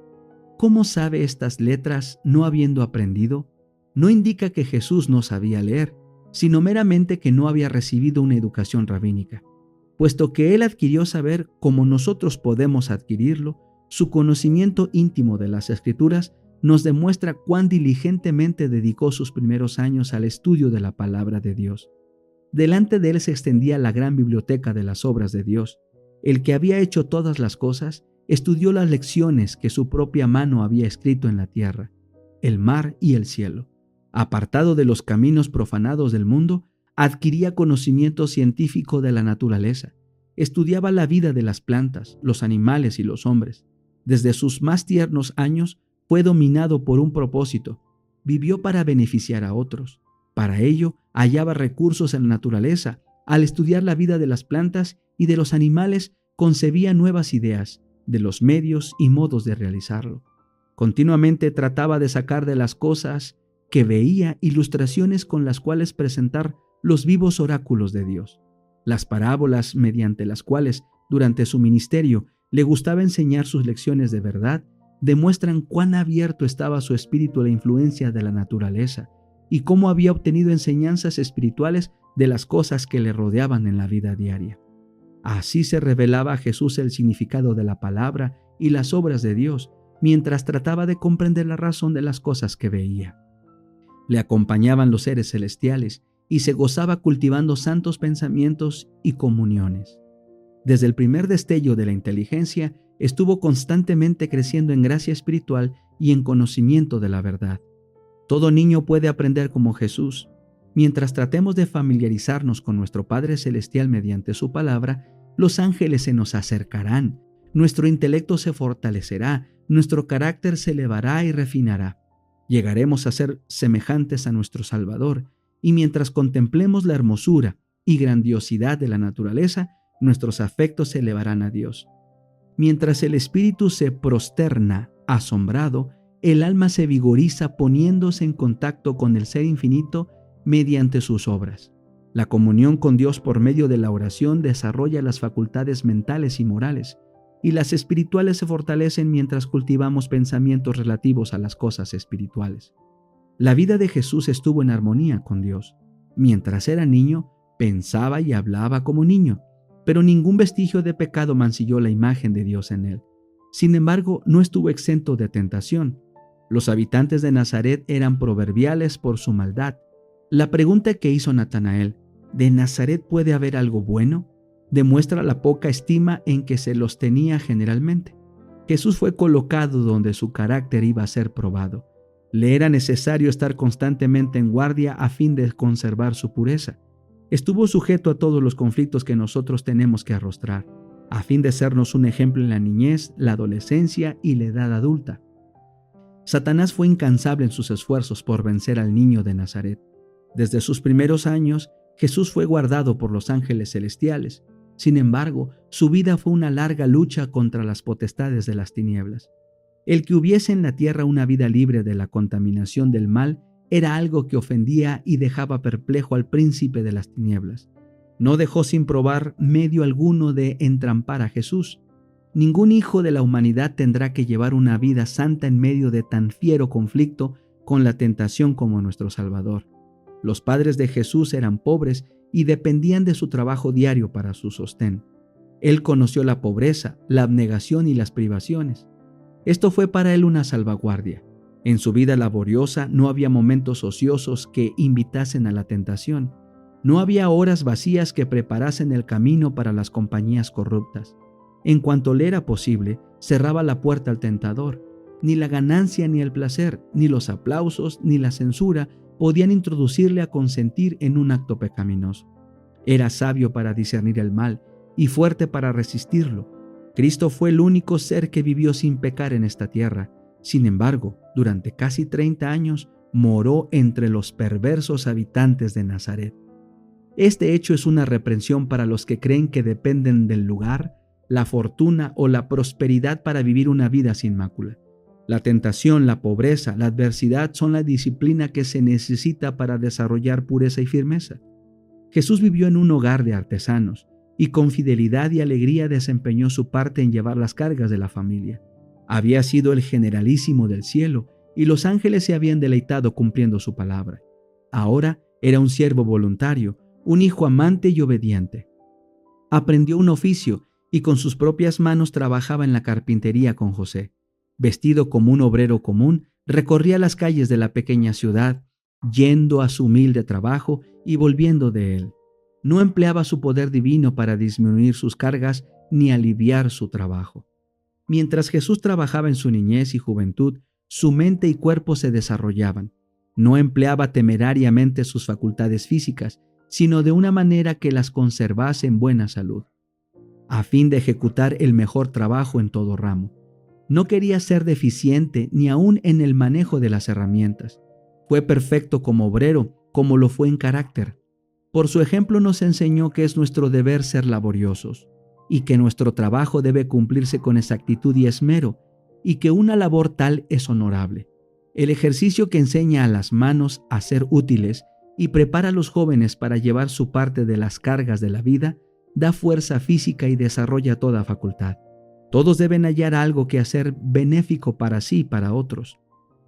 ¿cómo sabe estas letras no habiendo aprendido?, no indica que Jesús no sabía leer, sino meramente que no había recibido una educación rabínica. Puesto que él adquirió saber como nosotros podemos adquirirlo, su conocimiento íntimo de las Escrituras nos demuestra cuán diligentemente dedicó sus primeros años al estudio de la palabra de Dios. Delante de él se extendía la gran biblioteca de las obras de Dios. El que había hecho todas las cosas, estudió las lecciones que su propia mano había escrito en la tierra, el mar y el cielo. Apartado de los caminos profanados del mundo, adquiría conocimiento científico de la naturaleza. Estudiaba la vida de las plantas, los animales y los hombres. Desde sus más tiernos años fue dominado por un propósito. Vivió para beneficiar a otros. Para ello, hallaba recursos en la naturaleza. Al estudiar la vida de las plantas y de los animales, concebía nuevas ideas de los medios y modos de realizarlo. Continuamente trataba de sacar de las cosas que veía ilustraciones con las cuales presentar los vivos oráculos de Dios. Las parábolas mediante las cuales, durante su ministerio, le gustaba enseñar sus lecciones de verdad, demuestran cuán abierto estaba su espíritu a la influencia de la naturaleza y cómo había obtenido enseñanzas espirituales de las cosas que le rodeaban en la vida diaria. Así se revelaba a Jesús el significado de la palabra y las obras de Dios, mientras trataba de comprender la razón de las cosas que veía. Le acompañaban los seres celestiales y se gozaba cultivando santos pensamientos y comuniones. Desde el primer destello de la inteligencia, estuvo constantemente creciendo en gracia espiritual y en conocimiento de la verdad. Todo niño puede aprender como Jesús. Mientras tratemos de familiarizarnos con nuestro Padre Celestial mediante su palabra, los ángeles se nos acercarán, nuestro intelecto se fortalecerá, nuestro carácter se elevará y refinará. Llegaremos a ser semejantes a nuestro Salvador, y mientras contemplemos la hermosura y grandiosidad de la naturaleza, nuestros afectos se elevarán a Dios. Mientras el espíritu se prosterna, asombrado, el alma se vigoriza poniéndose en contacto con el Ser Infinito mediante sus obras. La comunión con Dios por medio de la oración desarrolla las facultades mentales y morales, y las espirituales se fortalecen mientras cultivamos pensamientos relativos a las cosas espirituales. La vida de Jesús estuvo en armonía con Dios. Mientras era niño, pensaba y hablaba como niño, pero ningún vestigio de pecado mancilló la imagen de Dios en él. Sin embargo, no estuvo exento de tentación. Los habitantes de Nazaret eran proverbiales por su maldad. La pregunta que hizo Natanael, ¿de Nazaret puede haber algo bueno?, demuestra la poca estima en que se los tenía generalmente. Jesús fue colocado donde su carácter iba a ser probado. Le era necesario estar constantemente en guardia a fin de conservar su pureza. Estuvo sujeto a todos los conflictos que nosotros tenemos que arrostrar, a fin de sernos un ejemplo en la niñez, la adolescencia y la edad adulta. Satanás fue incansable en sus esfuerzos por vencer al niño de Nazaret. Desde sus primeros años, Jesús fue guardado por los ángeles celestiales. Sin embargo, su vida fue una larga lucha contra las potestades de las tinieblas. El que hubiese en la tierra una vida libre de la contaminación del mal era algo que ofendía y dejaba perplejo al príncipe de las tinieblas. No dejó sin probar medio alguno de entrampar a Jesús. Ningún hijo de la humanidad tendrá que llevar una vida santa en medio de tan fiero conflicto con la tentación como nuestro Salvador. Los padres de Jesús eran pobres y dependían de su trabajo diario para su sostén. Él conoció la pobreza, la abnegación y las privaciones. Esto fue para él una salvaguardia. En su vida laboriosa no había momentos ociosos que invitasen a la tentación. No había horas vacías que preparasen el camino para las compañías corruptas. En cuanto le era posible, cerraba la puerta al tentador. Ni la ganancia ni el placer, ni los aplausos ni la censura podían introducirle a consentir en un acto pecaminoso. Era sabio para discernir el mal y fuerte para resistirlo. Cristo fue el único ser que vivió sin pecar en esta tierra. Sin embargo, durante casi 30 años moró entre los perversos habitantes de Nazaret. Este hecho es una reprensión para los que creen que dependen del lugar, la fortuna o la prosperidad para vivir una vida sin mácula. La tentación, la pobreza, la adversidad son la disciplina que se necesita para desarrollar pureza y firmeza. Jesús vivió en un hogar de artesanos y con fidelidad y alegría desempeñó su parte en llevar las cargas de la familia. Había sido el generalísimo del cielo y los ángeles se habían deleitado cumpliendo su palabra. Ahora era un siervo voluntario, un hijo amante y obediente. Aprendió un oficio y con sus propias manos trabajaba en la carpintería con José. Vestido como un obrero común, recorría las calles de la pequeña ciudad, yendo a su humilde trabajo y volviendo de él. No empleaba su poder divino para disminuir sus cargas ni aliviar su trabajo. Mientras Jesús trabajaba en su niñez y juventud, su mente y cuerpo se desarrollaban. No empleaba temerariamente sus facultades físicas, sino de una manera que las conservase en buena salud, a fin de ejecutar el mejor trabajo en todo ramo. No quería ser deficiente ni aún en el manejo de las herramientas. Fue perfecto como obrero, como lo fue en carácter. Por su ejemplo nos enseñó que es nuestro deber ser laboriosos y que nuestro trabajo debe cumplirse con exactitud y esmero, y que una labor tal es honorable. El ejercicio que enseña a las manos a ser útiles y prepara a los jóvenes para llevar su parte de las cargas de la vida, da fuerza física y desarrolla toda facultad. Todos deben hallar algo que hacer benéfico para sí y para otros.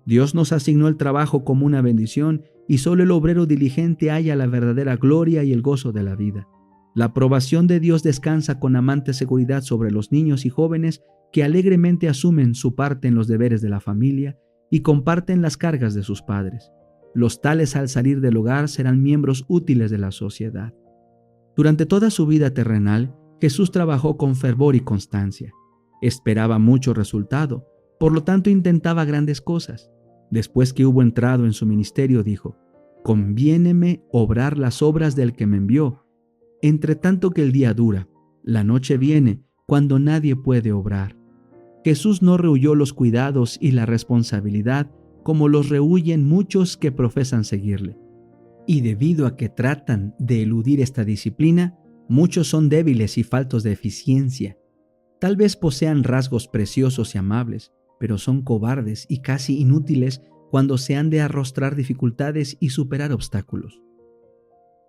Dios nos asignó el trabajo como una bendición y solo el obrero diligente halla la verdadera gloria y el gozo de la vida. La aprobación de Dios descansa con amante seguridad sobre los niños y jóvenes que alegremente asumen su parte en los deberes de la familia y comparten las cargas de sus padres. Los tales al salir del hogar serán miembros útiles de la sociedad. Durante toda su vida terrenal, Jesús trabajó con fervor y constancia. Esperaba mucho resultado, por lo tanto intentaba grandes cosas. Después que hubo entrado en su ministerio, dijo: «Conviéneme obrar las obras del que me envió, entre tanto que el día dura, la noche viene cuando nadie puede obrar». Jesús no rehuyó los cuidados y la responsabilidad como los rehuyen muchos que profesan seguirle. Y debido a que tratan de eludir esta disciplina, muchos son débiles y faltos de eficiencia. Tal vez posean rasgos preciosos y amables, pero son cobardes y casi inútiles cuando se han de arrostrar dificultades y superar obstáculos.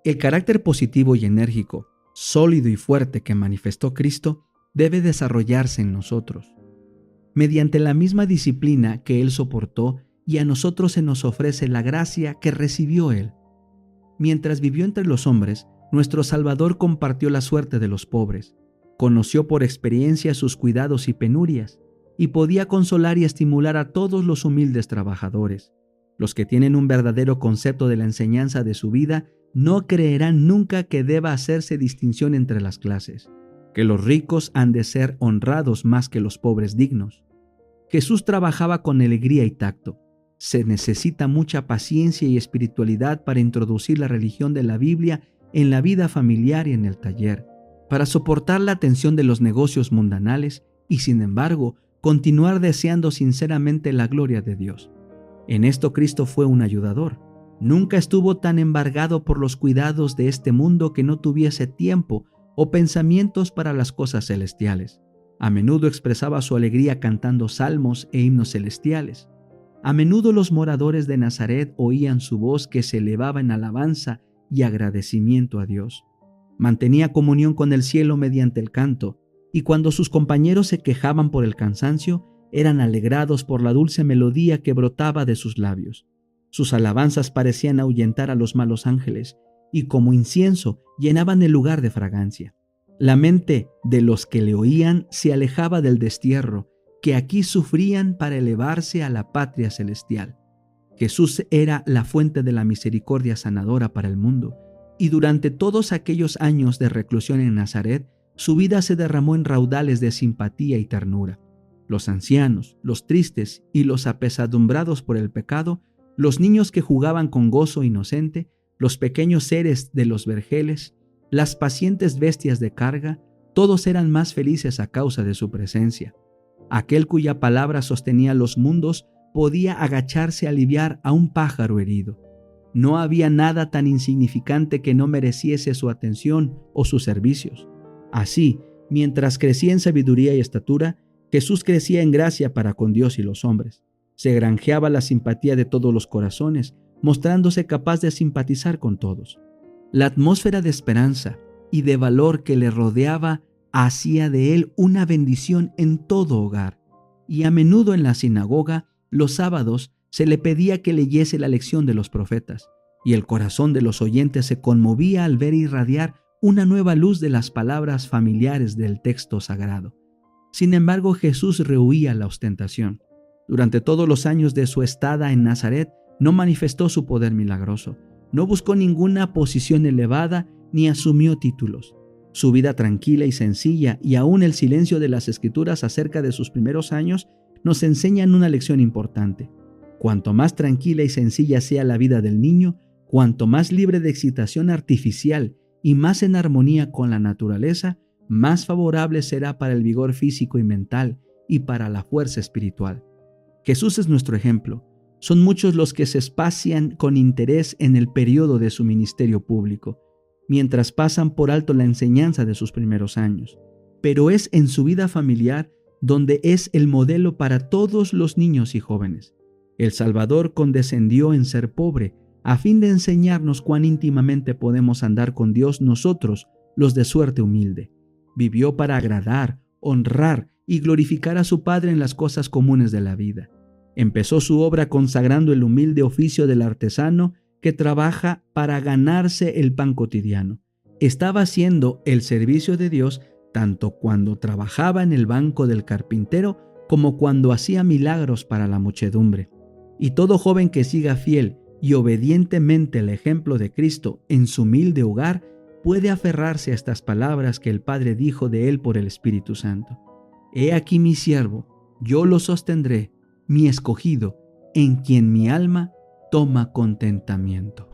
El carácter positivo y enérgico, sólido y fuerte que manifestó Cristo debe desarrollarse en nosotros. Mediante la misma disciplina que Él soportó, y a nosotros se nos ofrece la gracia que recibió Él. Mientras vivió entre los hombres, nuestro Salvador compartió la suerte de los pobres, conoció por experiencia sus cuidados y penurias, y podía consolar y estimular a todos los humildes trabajadores. Los que tienen un verdadero concepto de la enseñanza de su vida no creerán nunca que deba hacerse distinción entre las clases, que los ricos han de ser honrados más que los pobres dignos. Jesús trabajaba con alegría y tacto. Se necesita mucha paciencia y espiritualidad para introducir la religión de la Biblia en la vida familiar y en el taller, para soportar la tensión de los negocios mundanales y, sin embargo, continuar deseando sinceramente la gloria de Dios. En esto Cristo fue un ayudador. Nunca estuvo tan embargado por los cuidados de este mundo que no tuviese tiempo o pensamientos para las cosas celestiales. A menudo expresaba su alegría cantando salmos e himnos celestiales. A menudo los moradores de Nazaret oían su voz que se elevaba en alabanza y agradecimiento a Dios. Mantenía comunión con el cielo mediante el canto, y cuando sus compañeros se quejaban por el cansancio, eran alegrados por la dulce melodía que brotaba de sus labios. Sus alabanzas parecían ahuyentar a los malos ángeles, y como incienso llenaban el lugar de fragancia. La mente de los que le oían se alejaba del destierro, que aquí sufrían para elevarse a la patria celestial. Jesús era la fuente de la misericordia sanadora para el mundo, y durante todos aquellos años de reclusión en Nazaret, su vida se derramó en raudales de simpatía y ternura. Los ancianos, los tristes y los apesadumbrados por el pecado, los niños que jugaban con gozo inocente, los pequeños seres de los vergeles, las pacientes bestias de carga, todos eran más felices a causa de su presencia. Aquel cuya palabra sostenía los mundos podía agacharse a aliviar a un pájaro herido. No había nada tan insignificante que no mereciese su atención o sus servicios. Así, mientras crecía en sabiduría y estatura, Jesús crecía en gracia para con Dios y los hombres. Se granjeaba la simpatía de todos los corazones, mostrándose capaz de simpatizar con todos. La atmósfera de esperanza y de valor que le rodeaba hacía de él una bendición en todo hogar, y a menudo en la sinagoga, los sábados, se le pedía que leyese la lección de los profetas, y el corazón de los oyentes se conmovía al ver irradiar una nueva luz de las palabras familiares del texto sagrado. Sin embargo, Jesús rehuía la ostentación. Durante todos los años de su estada en Nazaret, no manifestó su poder milagroso, no buscó ninguna posición elevada ni asumió títulos. Su vida tranquila y sencilla, y aún el silencio de las Escrituras acerca de sus primeros años, nos enseñan una lección importante. Cuanto más tranquila y sencilla sea la vida del niño, cuanto más libre de excitación artificial y más en armonía con la naturaleza, más favorable será para el vigor físico y mental y para la fuerza espiritual. Jesús es nuestro ejemplo. Son muchos los que se espacian con interés en el periodo de su ministerio público, mientras pasan por alto la enseñanza de sus primeros años. Pero es en su vida familiar donde es el modelo para todos los niños y jóvenes. El Salvador condescendió en ser pobre, a fin de enseñarnos cuán íntimamente podemos andar con Dios nosotros, los de suerte humilde. Vivió para agradar, honrar y glorificar a su Padre en las cosas comunes de la vida. Empezó su obra consagrando el humilde oficio del artesano que trabaja para ganarse el pan cotidiano. Estaba haciendo el servicio de Dios tanto cuando trabajaba en el banco del carpintero como cuando hacía milagros para la muchedumbre. Y todo joven que siga fiel y obedientemente el ejemplo de Cristo en su humilde hogar puede aferrarse a estas palabras que el Padre dijo de él por el Espíritu Santo. He aquí mi siervo, yo lo sostendré, mi escogido, en quien mi alma toma contentamiento.